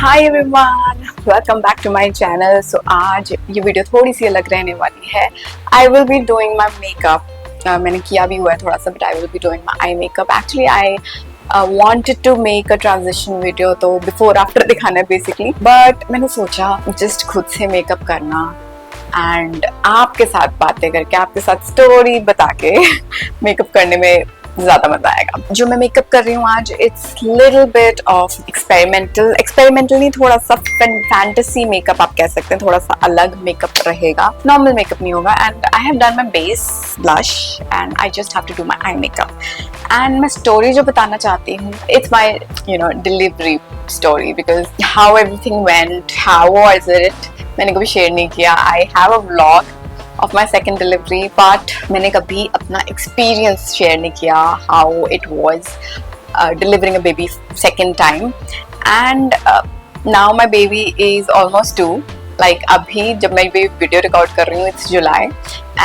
Hi everyone, welcome back to my channel. So आज ये video थोड़ी सी अलग रहने वाली है। I will be doing my makeup. मैंने किया भी हुआ है थोड़ा सा, but I will be doing my eye makeup. Actually I wanted to make a transition video, तो बिफोर आफ्टर दिखाना है बेसिकली, बट मैंने सोचा जस्ट खुद से मेकअप करना एंड आपके साथ बातें करके, आपके साथ स्टोरी बता के मेकअप करने में ज्यादा मजा आएगा। जो मैं मेकअप कर रही हूँ आज, it's little bit of experimental नहीं, थोड़ा सा फैंटेसी मेकअप आप कह सकते हैं। थोड़ा सा अलग मेकअप रहेगा, नॉर्मल मेकअप नहीं होगा। And I have done my base blush and I just have to do my eye makeup. And मैं स्टोरी जो बताना चाहती हूँ, it's my delivery story, because how everything went, how was it, मैंने कभी share नहीं किया। I have a vlog of my second delivery, but मैंने कभी अपना experience share नहीं किया, how it was delivering a baby second time. And now my baby is almost 2. Like अभी जब मैं ये वीडियो रिकॉर्ड कर रही हूँ, it's July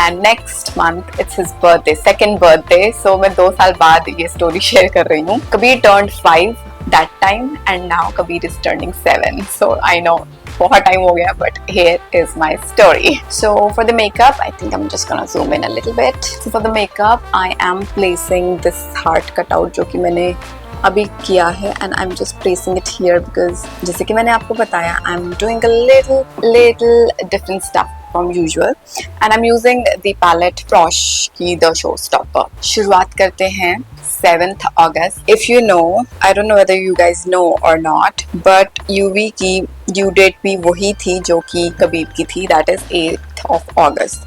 and next month it's his birthday, second birthday. So मैं 2 साल बाद ये story share कर रही हूँ। Kabir turned 5 that time and now Kabir is turning 7. So I know बहुत टाइम हो गया, but here is my story. So for the makeup, I think I'm just gonna zoom in a little bit. So for the makeup, I am placing this heart cutout जो कि मैंने अभी किया है, and I'm just placing it here because जैसे कि मैंने आपको बताया, I'm doing a little different stuff from usual, and I'm using the palette Frosh की The Showstopper. शुरुआत करते हैं 7th August. If you know, I don't know whether you guys know or not, but UV की due date भी वही थी जो कि कबीर की थी, that is 8th of August.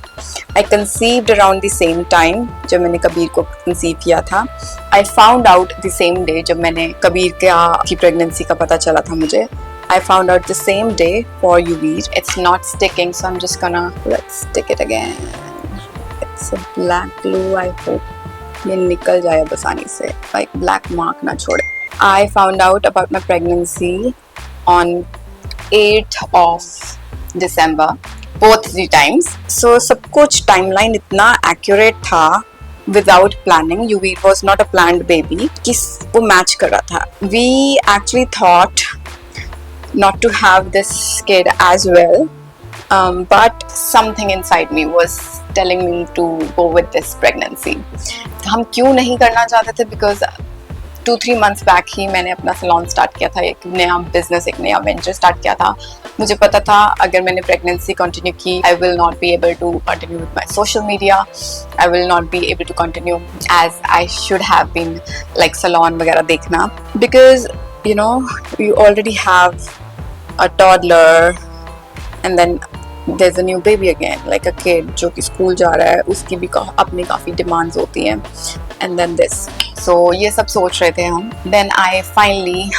I conceived around the same time जब मैंने कबीर को कंसीव किया था. I found out the same day जब मैंने कबीर की प्रेगनेंसी का पता चला था मुझे. I found out the same day for UV. It's not sticking, so I'm just gonna let's stick it again. It's a black glue. I hope ये निकल जाए बस आसानी से, like black mark ना छोड़े. I found out about my pregnancy on 8th of December, both the times. So सब कुछ timeline इतना accurate था, without planning. UV was not a planned baby, कि वो match कर रहा था. We actually thought not to have this kid as well, but something inside me was telling me to go with this pregnancy. हम क्यों नहीं करना चाहते थे, because 2-3 months back ही मैंने अपना salon start किया था, एक नया business, एक नया venture start किया था. मुझे पता था अगर मैंने pregnancy continue की, I will not be able to continue with my social media. I will not be able to continue as I should have been, like salon वगैरह देखना, because you know you already have a toddler and then there's a new baby again, like a kid जो कि school जा रहा है, उसकी भी अपनी काफ़ी डिमांड्स होती हैं, and then this. So ये सब सोच रहे थे हम. Then I finally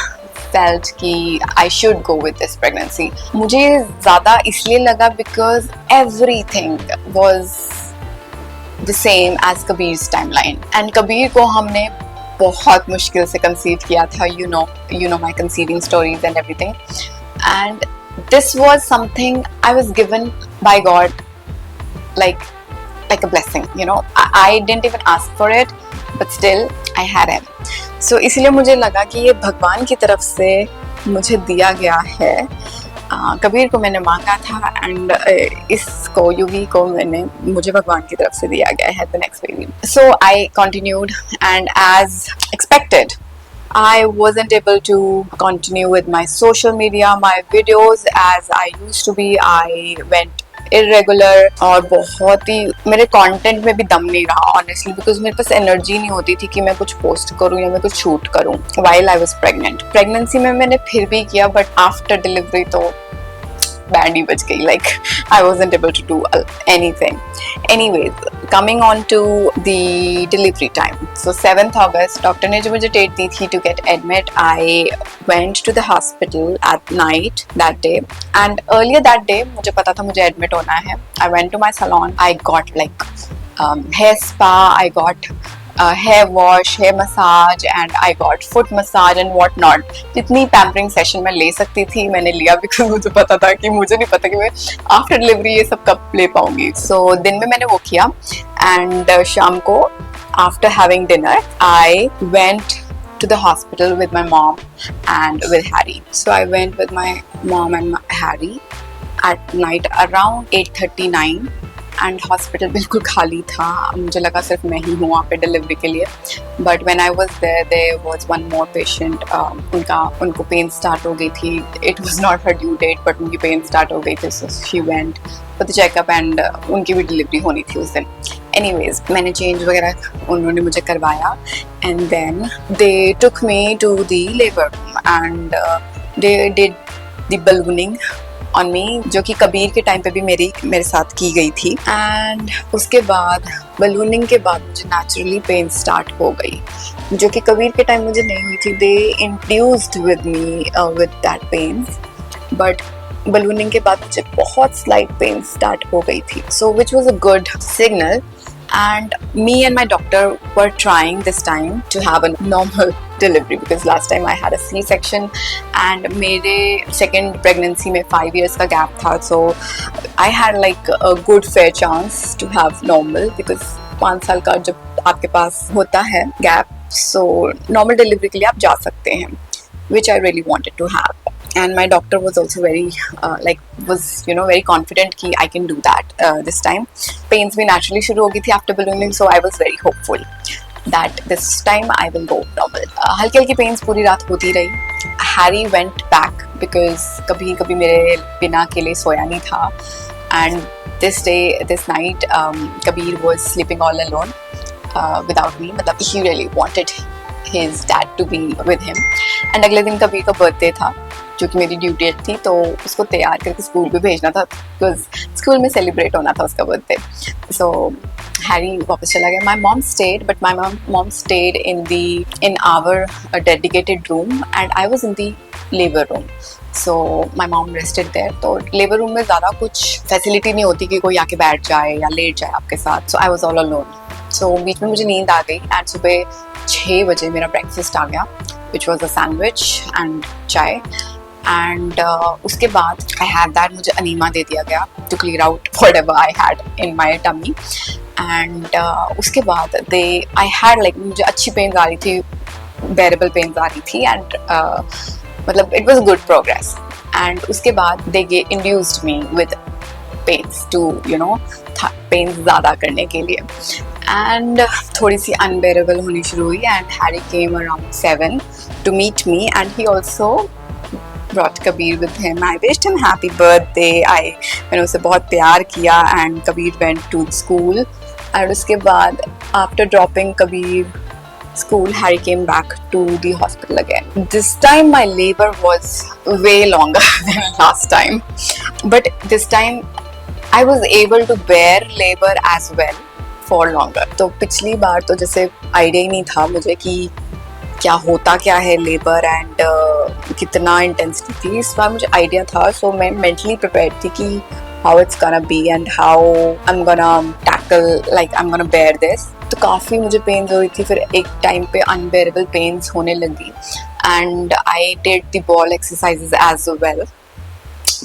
felt कि I should go with this pregnancy. मुझे ज़्यादा इसलिए लगा because everything was the same as कबीर's timeline. And Kabir को हमने बहुत मुश्किल से कंसीव किया था. You know my conceiving stories and everything. And this was something I was given by God, like a blessing, you know. I didn't even ask for it, but still I had him. So इसलिए मुझे लगा कि ये भगवान की तरफ से मुझे दिया गया है. कबीर को मैंने मांगा था, एंड इसको युवी को मुझे भगवान की तरफ से दिया गया है, the next baby. So I continued, and as expected, I wasn't able to continue with my social media, my videos as I used to be. I went irregular, और बहुत ही मेरे कंटेंट में भी दम नहीं रहा honestly, because मेरे पास energy नहीं होती थी कि मैं कुछ पोस्ट करूँ या मैं कुछ शूट करूँ while I was pregnant. Pregnancy में मैंने फिर भी किया, but after delivery तो बैंड ही बज गई, like I wasn't able to do anything. Anyways, coming on to the delivery time. So 7th August, doctor ने जो मुझे डेट दी थी to get admit, I went to the hospital at night that day. And earlier that day मुझे पता था मुझे admit होना है. I went to my salon. I got like hair spa. I got hair wash, hair massage, and I got foot massage and what not. जितनी pampering session मैं ले सकती थी मैंने लिया, because मुझे पता था कि मुझे नहीं पता कि मैं after delivery ये सब कब ले पाऊंगी. So दिन में मैंने वो किया, and शाम को after having dinner I went to the hospital with my mom. and with Harry. So I went with my mom and Harry at night around 8:39 and hospital बिल्कुल खाली था. मुझे लगा सिर्फ मैं ही हूँ वहाँ पे डिलीवरी के लिए. But when I was there was one more patient. उनको पेन स्टार्ट हो गई थी. It was not her due date but उनकी पेन स्टार्ट हो गई थी. So she went for the checkup and उनकी भी डिलीवरी होनी थी उस दिन. एनीवेज मैंने चेंज वगैरह उन्होंने मुझे करवाया and then they took me to the labour room and they did the ballooning on me, जो कि कबीर के टाइम पे भी मेरे साथ की गई थी. एंड उसके बाद बलूनिंग के बाद मुझे नेचुरली पेन स्टार्ट हो गई, जो कि कबीर के टाइम मुझे नहीं हुई थी. They induced with me with that pain, but ballooning के बाद मुझे बहुत स्लाइट पेन स्टार्ट हो गई थी. So which was a good signal. And me and my doctor were trying this time to have a normal delivery because last time I had a C-section and मेरे second pregnancy में 5 years का gap था. So I had like a good fair chance to have normal because 5 साल का जब आपके पास होता है gap, so normal delivery के लिए आप जा सकते हैं, which I really wanted to have. And my doctor was also very very confident कि I can do that this time. Pains भी naturally शुरू हो गई थी after ballooning, so I was very hopeful that this time I will go normal. हल्की हल्की pains पूरी रात होती रही. Harry went back because कभी कभी मेरे बिना के लिए सोया नहीं था. And this night Kabir was sleeping all alone without me. मतलब he really wanted his dad to be with him. And अगले दिन कबीर का बर्थडे था, जो कि मेरी ड्यू डेट थी, तो उसको तैयार करके स्कूल भी भेजना था बिकॉज स्कूल में सेलिब्रेट होना था उसका बर्थडे. सो हैरी वापस चला गया. My mom stayed, but my mom stayed in our dedicated room and I was in the labour room. So my mom rested there. तो लेबर रूम में ज़्यादा कुछ फैसिलिटी नहीं होती कि कोई आके बैठ जाए या लेट जाए आपके साथ. सो आई वॉज ऑल अलोन. सो बीच में मुझे नींद आ गई एंड सुबह 6 बजे मेरा ब्रेकफास्ट आ गया, which was a sandwich and chai. And उसके बाद आई हैड दैट, मुझे अनीमा दे दिया गया to clear out whatever I had in my tummy. And उसके बाद आई हैड मुझे अच्छी पेन्स आ रही थी, बेरेबल पेन्स आ रही थी एंड मतलब it was good progress. And उसके बाद they induced me with pains to pains ज़्यादा करने के लिए. एंड थोड़ी सी अनबेरेबल होनी शुरू हुई and Harry came around 7 to meet me and he also brought Kabir with him. I wished him happy birthday. मैंने उसे बहुत प्यार किया and Kabir went to school. And उसके बाद after dropping Kabir school, Harry came back to the hospital again. This time my labor was way longer than last time. But this time I was able to bear labor as well for longer. तो पिछली बार तो जैसे idea ही नहीं था मुझे कि क्या होता क्या है लेबर एंड कितना इंटेंसिटी थी. इस बार मुझे आइडिया था, सो मैं मेंटली प्रिपेयर्ड थी कि how it's gonna be and how I am gonna tackle I am gonna bear this. तो काफ़ी मुझे पेन्स हो रही थी. फिर एक टाइम पे अनबेरेबल पेन्स होने लगी and I did the ball exercises as well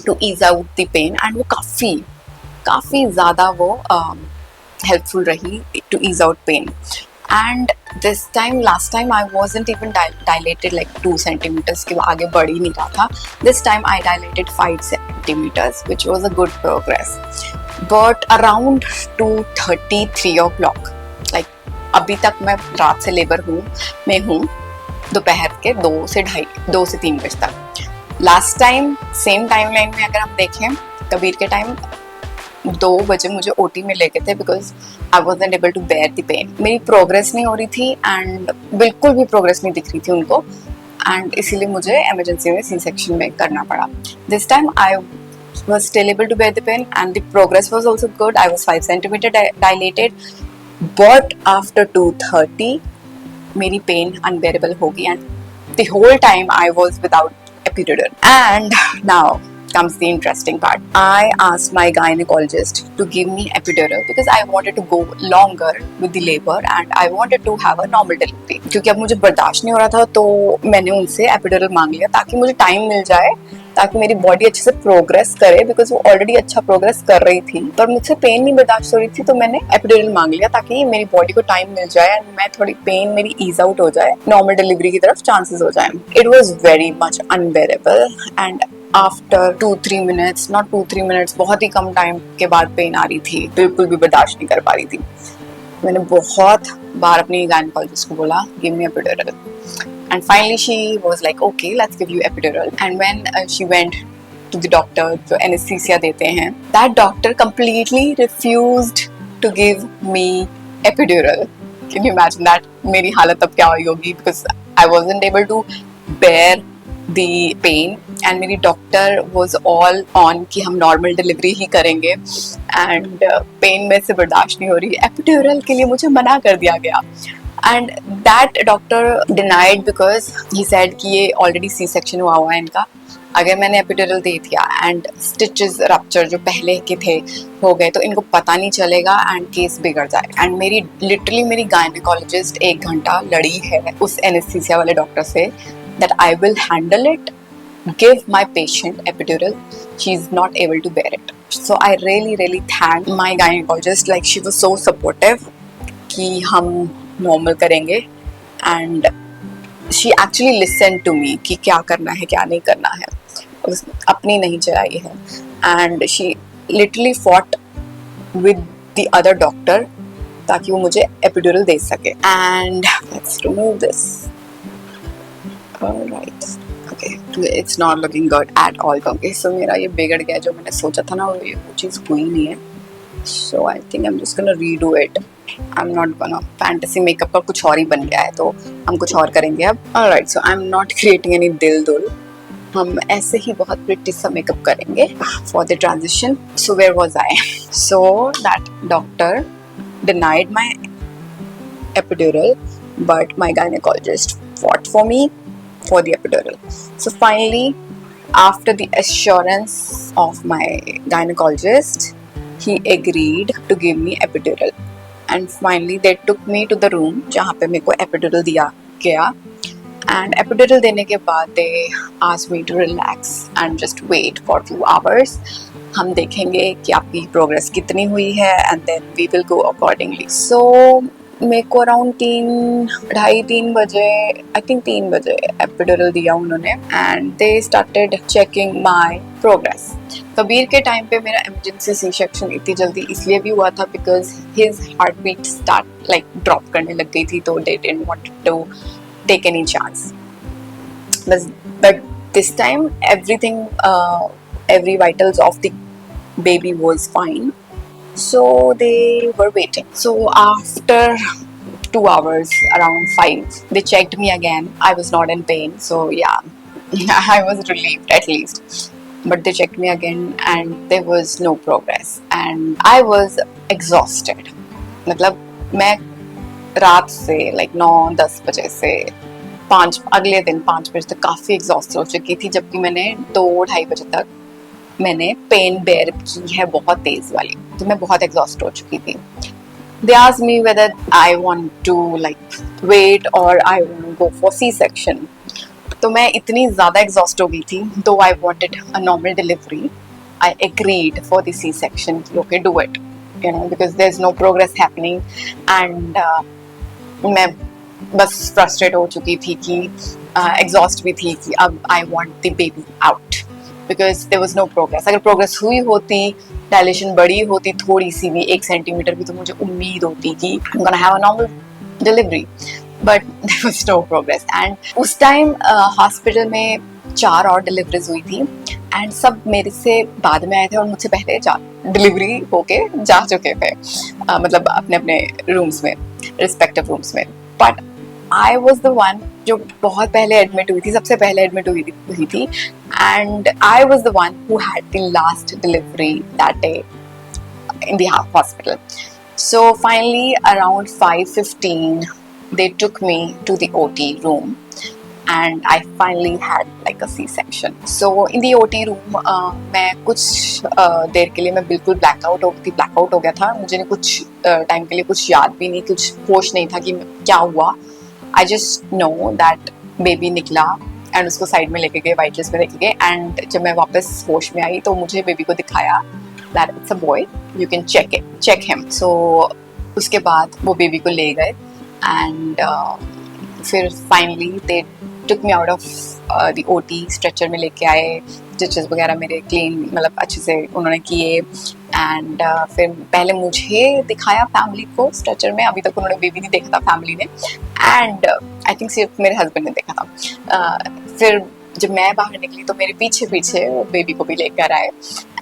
to ease out the pain and वो काफ़ी ज़्यादा वो हेल्पफुल रही to ease out pain. And this time, last time I wasn't even dilated like 2 centimeters के आगे बढ़ ही नहीं रहा था. This time I dilated 5 centimeters, which was a good progress. But around 2:30, 3 o'clock, like अभी तक मैं रात से लेबर में हूँ दोपहर के 2 से 3 बजे तक. Last time same timeline में अगर हम देखें कबीर के टाइम 2 बजे मुझे ओटी में लेके थे because I wasn't able to bear the pain. मेरी प्रोग्रेस नहीं हो रही थी एंड बिल्कुल भी प्रोग्रेस नहीं दिख रही थी उनको एंड इसीलिए मुझे इमरजेंसी में सी सेक्शन में करना पड़ा. This time I was still able to bear the pain and the progress was also good. I was 5 centimeter dilated, but after 2:30 मेरी pain unbearable हो गई and the whole time I was without epidural. And now comes the interesting part. I asked my gynecologist to give me epidural because I wanted to go longer with the labor and I wanted to have a normal delivery. क्योंकि अब मुझे बर्दाश्त नहीं हो रहा था तो मैंने उनसे एपिड्यूरल मांग लिया ताकि मुझे टाइम मिल जाए, ताकि मेरी बॉडी अच्छे से प्रोग्रेस करे, बिकॉज वो ऑलरेडी अच्छा प्रोग्रेस कर रही थी पर मुझसे पेन नहीं बर्दाश्त हो रही थी, तो मैंने एपिड्यूरल मांग लिया ताकि मेरी बॉडी को टाइम मिल जाए एंड मैं थोड़ी पेन मेरी ईज आउट हो जाए, नॉर्मल डिलीवरी की तरफ चांसेस हो जाए. It was very much unbearable and after 2-3 minutes, not 2-3 minutes, बहुत ही कम टाइम के बाद पेन आ रही थी, बिल्कुल भी बर्दाश्त नहीं कर पा रही थी. मैंने बहुत बार अपनी गायनेकोलॉजिस्ट को बोला give me epidural and finally she was like okay let's give you epidural. And when she went to the doctor जो anesthesia देते हैं, that doctor completely refused to give me epidural. Can you imagine that? मेरी हालत अब क्या हुई होगी, because I wasn't able to bear the pain and मेरी डॉक्टर was all on कि हम नॉर्मल डिलीवरी ही करेंगे and पेन में से बर्दाश्त नहीं हो रही, एपिड्यूरल के लिए मुझे मना कर दिया गया. And that doctor denied because he said कि ये already C-section हुआ है इनका, अगर मैंने एपिड्यूरल दे दिया एंड स्टिचेस रप्चर जो पहले के थे हो गए तो इनको पता नहीं चलेगा एंड केस बिगड़ जाए. एंड मेरी लिटरली मेरी गायनेकोलॉजिस्ट 1 घंटा लड़ी है उस एनेस्थीसिया वाले डॉक्टर से that I will handle it, give my patient epidural, she is not able to bear it. So I really thank my gynecologist, like she was so supportive कि हम normal करेंगे and she actually listen to me कि क्या करना है क्या नहीं करना है, अपनी नहीं चलाई है. And she literally fought with the other doctor ताकि वो मुझे एपिड्यूरल दे सके. And let's remove this. Alright, okay, it's not looking good at all. क्योंकि सो मेरा ये बिगड़ गया, जो मैंने सोचा था ना वो चीज़ हुई नहीं है. So I think I'm just gonna redo it. I'm not gonna fantasy makeup का कुछ और ही बन गया है तो हम कुछ और करेंगे अब. Alright, so I'm not creating any दिल दुल, हम ऐसे ही बहुत pretty सा makeup करेंगे for the transition. So where was I? So that doctor denied my epidural, but my gynecologist fought for me for the epidural. So finally, after the assurance of my gynecologist, he agreed to give me epidural. And finally they took me to the room जहाँ पे मेरे को epidural दिया गया. And epidural देने के बाद they asked me to relax and just wait for 2 hours. हम देखेंगे कि आपकी प्रोग्रेस कितनी हुई है and then we will go accordingly. So मेरे को अराउंड 2:30-3 बजे, आई थिंक 3 बजे एपिड्यूरल दिया उन्होंने and they started checking my progress. Kabir के टाइम पे मेरा इमरजेंसी सी सेक्शन इतनी जल्दी इसलिए भी हुआ था because his heart beat start like drop करने लग गई थी, तो they didn't want to take any chance. But this time everything, every vitals of the baby was fine. So they were waiting. So after 2 hours, around 5, they checked me again. I was not in pain, so yeah, I was relieved at least. But they checked me again and there was no progress and I was exhausted. मतलब मैं रात से like 9-10 बजे से अगले दिन 5 बजे तक काफ़ी एग्जॉस्ट हो चुकी थी, जबकि मैंने 2-2:30 बजे तक मैंने पेन बेयर की है बहुत तेज वाली, तो मैं बहुत एग्जॉस्ट हो चुकी थी. They asked me whether I want to like wait or I want to go for C-section. तो मैं इतनी ज़्यादा एग्जॉस्ट हो गई थी, though I wanted a normal delivery, I agreed for the C-section. Okay, do it, you know, because there's no progress happening and मैं बस frustrate हो चुकी थी कि एग्जॉस्ट भी थी कि अब I want the baby out. Because there was no progress. अगर progress हुई होती, डायलेशन बड़ी होती थोड़ी सी भी 1 सेंटीमीटर भी, तो मुझे उम्मीद होती कि I'm gonna have a normal delivery. But there was no progress. And उस टाइम हॉस्पिटल में 4 और डिलीवरीज हुई थी एंड सब मेरे से बाद में आए थे और मुझसे पहले डिलीवरी होके जा चुके थे, मतलब अपने अपने रूम्स में, रिस्पेक्टिव रूम्स में. But I was the one जो बहुत पहले एडमिट हुई थी, सबसे पहले एडमिट हुई थी and I was the one who had the last delivery that day in the hospital. So finally around 5:15 they took me to the OT room and I finally had like a C-section. So in the OT room मैं कुछ देर के लिए मैं बिल्कुल blackout हो गया था. मुझे कुछ टाइम के लिए कुछ याद भी नहीं, कुछ होश नहीं था कि क्या हुआ. I just know that baby निकला एंड उसको साइड में लेके गए, वाइट ड्रेस में लेके गए. एंड जब मैं वापस होश में आई तो मुझे बेबी को दिखाया that it's a boy, you can check him. So उसके बाद वो बेबी को ले गए एंड फिर finally they took me out of the OT. Stretcher में लेके आए, स्टिचेस वगैरह मेरे क्लीन मतलब अच्छे से उन्होंने किए. एंड फिर पहले मुझे दिखाया फैमिली को स्ट्रेचर में, अभी तक उन्होंने बेबी नहीं देखा था फैमिली ने. एंड आई थिंक सिर्फ मेरे हस्बैंड ने देखा था. फिर जब मैं बाहर निकली तो मेरे पीछे पीछे वो बेबी को भी लेकर आए.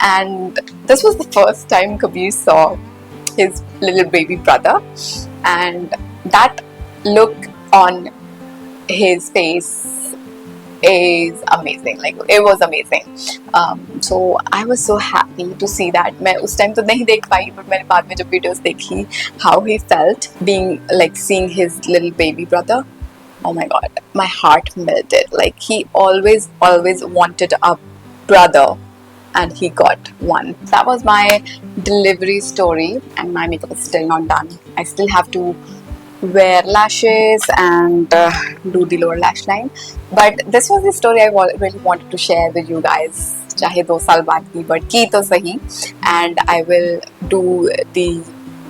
And this was the first time Kabir saw his little baby brother, and that look on his face is amazing. Like it was amazing. So I was so happy to see that. मैं उस time तो नहीं देख पाई, but मैंने बाद में जब videos देखी how he felt being like seeing his little baby brother. Oh my god, my heart melted. Like he always wanted a brother, and he got one. That was my delivery story, and my makeup is still not done. I still have to wear lashes and do the lower lash line. But this was the story I really wanted to share with you guys. चाहे 2 साल बाद की, but की तो सही. And I will do the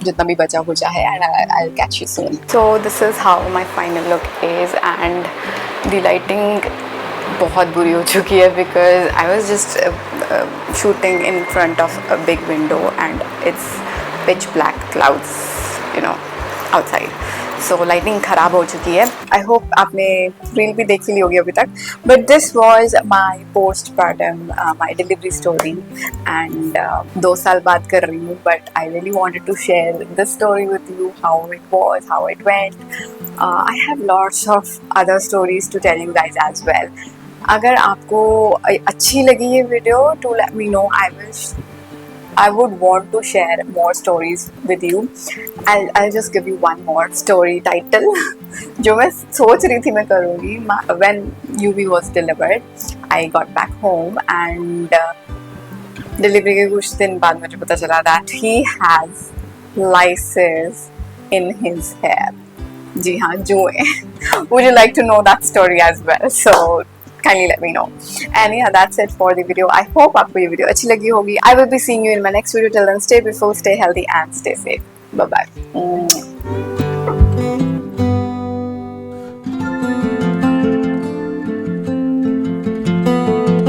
जितना भी बचा हुआ है, and I'll catch you soon. So this is how my final look is, and the lighting बहुत बुरी हो चुकी है because I was just shooting in front of a big window and it's pitch black clouds, you know, outside. So lighting खराब हो चुकी है. I hope आपने रील भी देखी ली होगी अभी तक. But this was my postpartum, my delivery story, and 2 साल बाद कर रही हूँ. But I really wanted to share this story with you, how it was, how it went. I have lots of other stories to tell you guys as well. अगर आपको अच्छी लगी ये video, to let me know. I would want to share more stories with you. I'll just give you one more story title जो मैं सोच रही थी मैं करूँगी. When UV was delivered, I got back home and delivery के कुछ दिन बाद मुझे पता चला that he has lices in his hair. जी हाँ, जुएं. Would you like to know that story as well? So kindly let me know. And yeah, that's it for the video. I hope आपको ये वीडियो अच्छी लगी होगी. I will be seeing you in my next video. Till then, stay beautiful, stay healthy and stay safe. Bye bye.